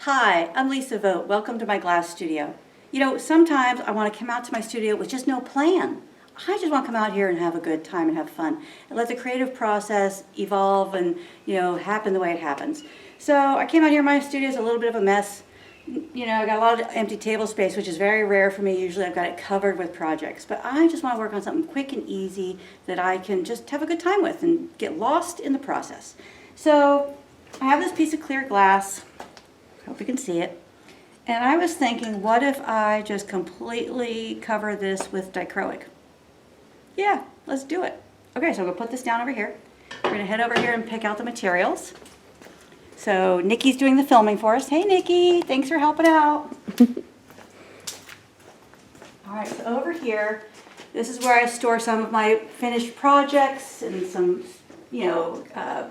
Hi, I'm Lisa Vogt. Welcome to my glass studio. You know, sometimes I want to come out to my studio with just no plan. I just want to come out here and have a good time and have fun and let the creative process evolve and, happen the way it happens. So I came out here, my studio is a little bit of a mess. I got a lot of empty table space, which is very rare for me. Usually I've got it covered with projects, but I just want to work on something quick and easy that I can just have a good time with and get lost in the process. So I have this piece of clear glass. Hope you can see it. And I was thinking, what if I just completely cover this with dichroic? Yeah, let's do it. Okay, so I'm gonna put this down over here. We're gonna head over here and pick out the materials. So Nikki's doing the filming for us. Hey Nikki, thanks for helping out. All right, so over here, this is where I store some of my finished projects and some, a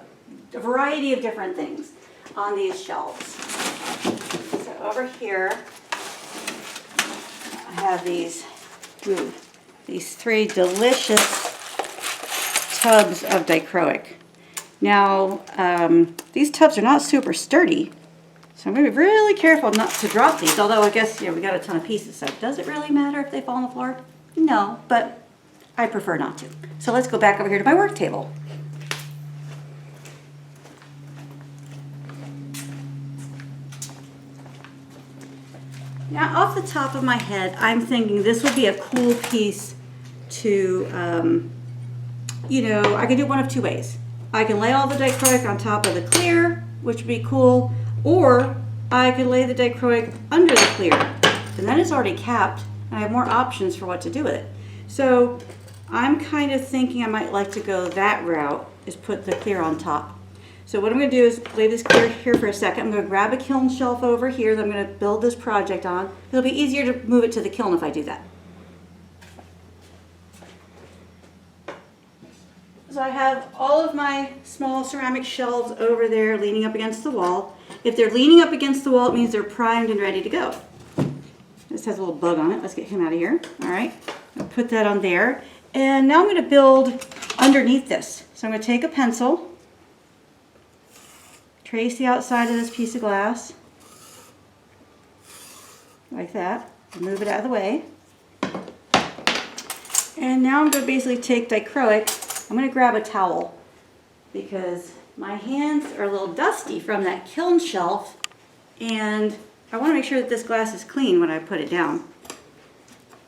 variety of different things on these shelves. So over here, I have these three delicious tubs of dichroic. Now, these tubs are not super sturdy, so I'm going to be really careful not to drop these, although I guess, we got a ton of pieces, so does it really matter if they fall on the floor? No, but I prefer not to. So let's go back over here to my work table. Now, off the top of my head, I'm thinking this would be a cool piece to, I could do one of two ways. I can lay all the dichroic on top of the clear, which would be cool, or I could lay the dichroic under the clear. And then it's already capped, and I have more options for what to do with it. So I'm kind of thinking I might like to go that route, is put the clear on top. So what I'm going to do is lay this clear here for a second. I'm going to grab a kiln shelf over here that I'm going to build this project on. It'll be easier to move it to the kiln if I do that. So I have all of my small ceramic shelves over there leaning up against the wall. If they're leaning up against the wall, it means they're primed and ready to go. This has a little bug on it. Let's get him out of here. All right, I'll put that on there. And now I'm going to build underneath this. So I'm going to take a pencil, trace the outside of this piece of glass, like that, and move it out of the way. And now I'm going to basically take dichroic. I'm going to grab a towel because my hands are a little dusty from that kiln shelf, and I want to make sure that this glass is clean when I put it down.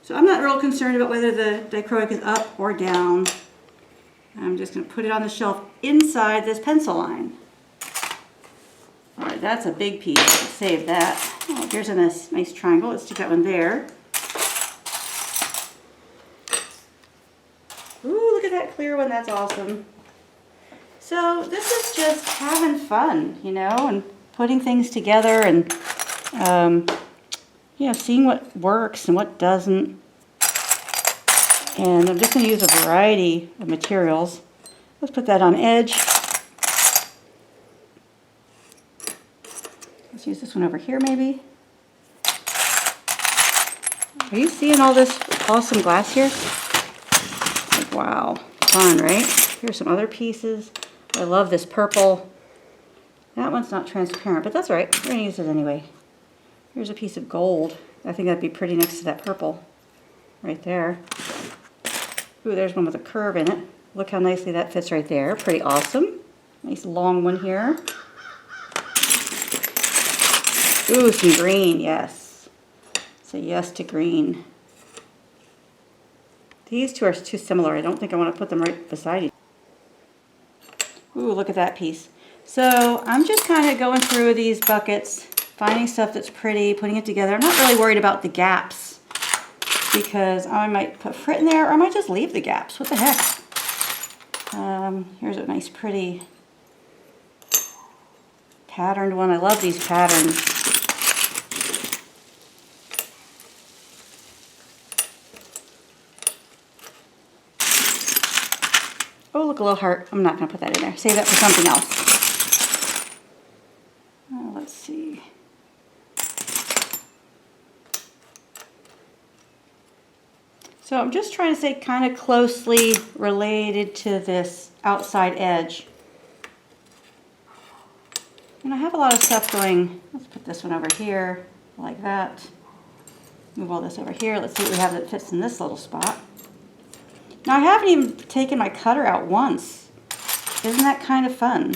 So I'm not real concerned about whether the dichroic is up or down. I'm just going to put it on the shelf inside this pencil line. All right, that's a big piece. Let's save that. Oh, here's a nice triangle. Let's stick that one there. Ooh, look at that clear one. That's awesome. So this is just having fun, and putting things together and, seeing what works and what doesn't. And I'm just going to use a variety of materials. Let's put that on edge. Let's use this one over here maybe. Are you seeing all this awesome glass here? Like, wow, fun, right? Here's some other pieces. I love this purple. That one's not transparent, but that's all right. We're going to use it anyway. Here's a piece of gold. I think that'd be pretty next to that purple right there. Ooh, there's one with a curve in it. Look how nicely that fits right there. Pretty awesome. Nice long one here. Ooh, some green, yes. Say yes to green. These two are too similar. I don't think I want to put them right beside each other. Ooh, look at that piece. So I'm just kind of going through these buckets, finding stuff that's pretty, putting it together. I'm not really worried about the gaps because I might put frit in there or I might just leave the gaps. What the heck? Here's a nice pretty patterned one. I love these patterns. Oh, look, a little heart. I'm not going to put that in there. Save that for something else. Oh, let's see. So I'm just trying to stay kind of closely related to this outside edge. And I have a lot of stuff going. Let's put this one over here, like that. Move all this over here. Let's see what we have that fits in this little spot. Now I haven't even taken my cutter out once. Isn't that kind of fun?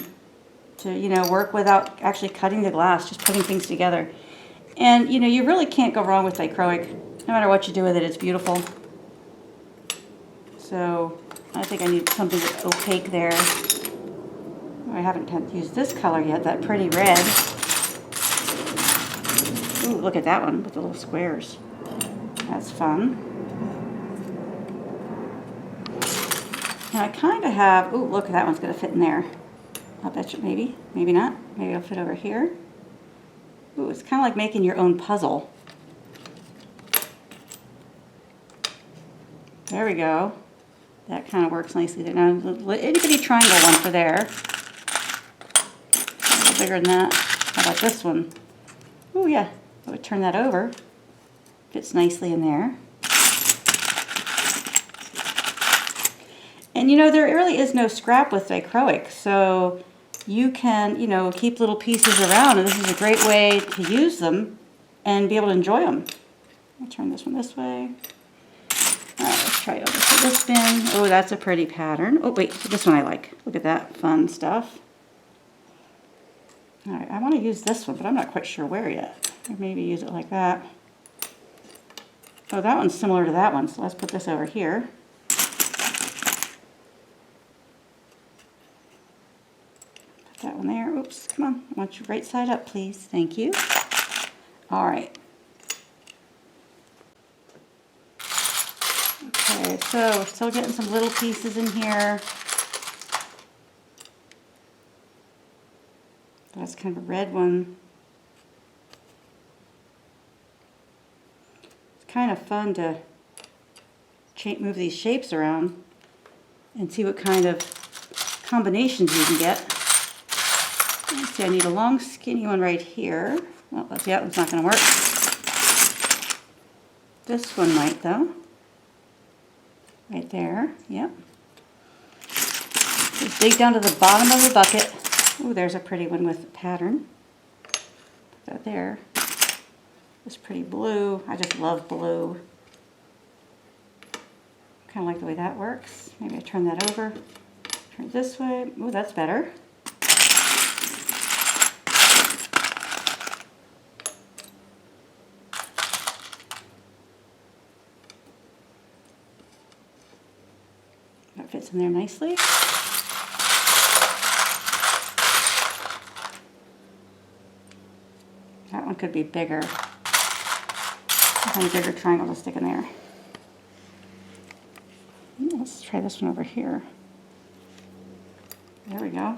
To, you know, work without actually cutting the glass, just putting things together. And, you know, you really can't go wrong with dichroic. No matter what you do with it, it's beautiful. So I think I need something that's opaque there. I haven't used this color yet, that pretty red. Ooh, look at that one with the little squares. That's fun. Now I kind of have, ooh, look, that one's going to fit in there. I'll bet you, maybe, maybe not. Maybe it'll fit over here. Ooh, it's kind of like making your own puzzle. There we go. That kind of works nicely there. Now, itty bitty triangle one for there. A little bigger than that. How about this one? Oh yeah, I would turn that over. Fits nicely in there. And you know, there really is no scrap with dichroic, so you can, you know, keep little pieces around, and this is a great way to use them and be able to enjoy them. I'll turn this one this way. All right, let's try over to this bin. Oh, that's a pretty pattern. Oh, wait, this one I like. Look at that fun stuff. All right, I want to use this one, but I'm not quite sure where yet. Or maybe use it like that. Oh, that one's similar to that one, so let's put this over here. Put that one there. Oops, come on. I want you right side up, please. Thank you. All right. Okay, so we're still getting some little pieces in here. That's kind of a red one. It's kind of fun to move these shapes around and see what kind of combinations you can get. Let's see, I need a long skinny one right here. Well, let's see, that one's not going to work. This one might though. Right there, yep. Just dig down to the bottom of the bucket. Ooh, there's a pretty one with a pattern. Put that there. This pretty blue. I just love blue. Kind of like the way that works. Maybe I turn that over. Turn it this way. Ooh, that's better. That fits in there nicely. That one could be bigger. Kind of bigger triangle to stick in there. Let's try this one over here. There we go.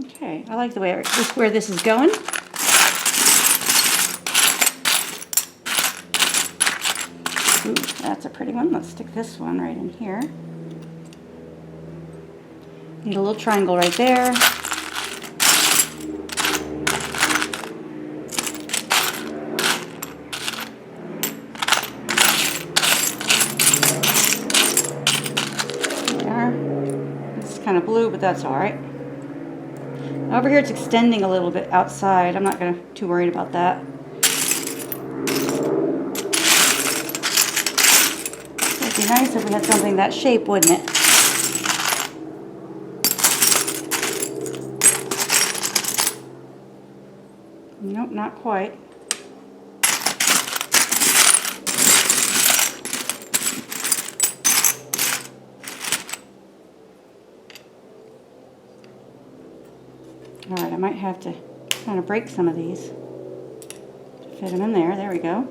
Okay, I like the way where this is going. Ooh, that's a pretty one. Let's stick this one right in here. Need a little triangle right there. There we are. It's kind of blue, but that's all right. Over here it's extending a little bit outside. I'm not too worried about that. It'd be nice if we had something that shape, wouldn't it? Nope, not quite. All right, I might have to kind of break some of these to fit them in there. There we go.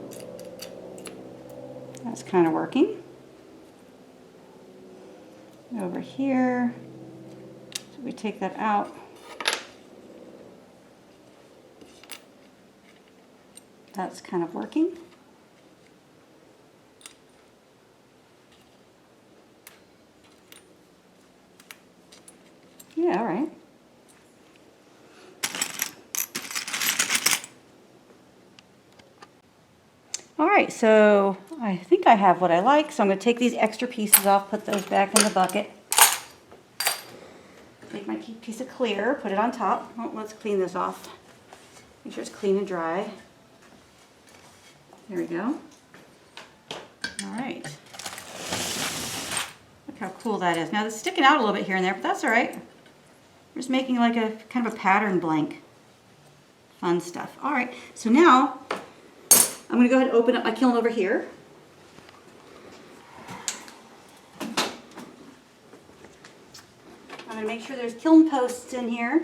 That's kind of working. Over here, so we take that out. That's kind of working. Yeah, all right. All right, so I think I have what I like, so I'm going to take these extra pieces off, put those back in the bucket. Take my piece of clear, put it on top. Oh, let's clean this off. Make sure it's clean and dry. There we go. All right. Look how cool that is. Now it's sticking out a little bit here and there, but that's all right. We're just making like a kind of a pattern blank. Fun stuff. All right, so now I'm going to go ahead and open up my kiln over here. I'm going to make sure there's kiln posts in here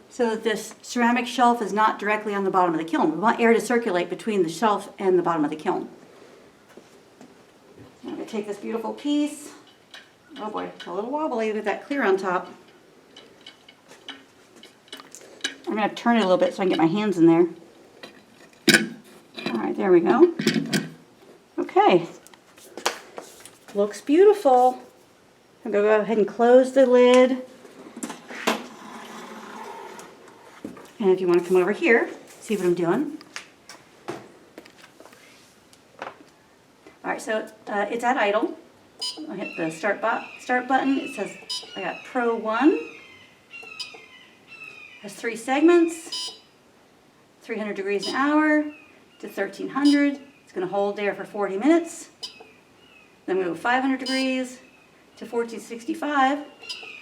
so that this ceramic shelf is not directly on the bottom of the kiln. We want air to circulate between the shelf and the bottom of the kiln. I'm going to take this beautiful piece. Oh boy, it's a little wobbly with that clear on top. I'm going to turn it a little bit so I can get my hands in there. All right, there we go. Okay. Looks beautiful. I'm going to go ahead and close the lid. And if you want to come over here, see what I'm doing. All right, so it's at idle. I'll hit the start button. It says I got Pro 1. Has 3 segments, 300 degrees an hour to 1300. It's going to hold there for 40 minutes. Then we go 500 degrees to 1465. Going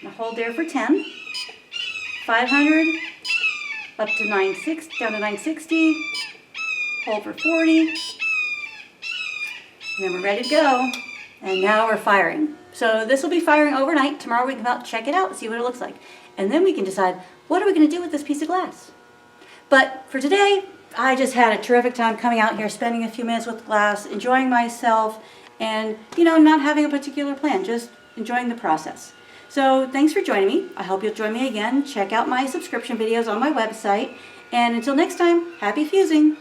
to hold there for 10. 500 up to 960, down to 960. Hold for 40. And then we're ready to go. And now we're firing. So this will be firing overnight. Tomorrow we can come out, check it out, and see what it looks like. And then we can decide, what are we going to do with this piece of glass? But for today, I just had a terrific time coming out here, spending a few minutes with glass, enjoying myself, and, you know, not having a particular plan, just enjoying the process. So thanks for joining me. I hope you'll join me again. Check out my subscription videos on my website. And until next time, happy fusing.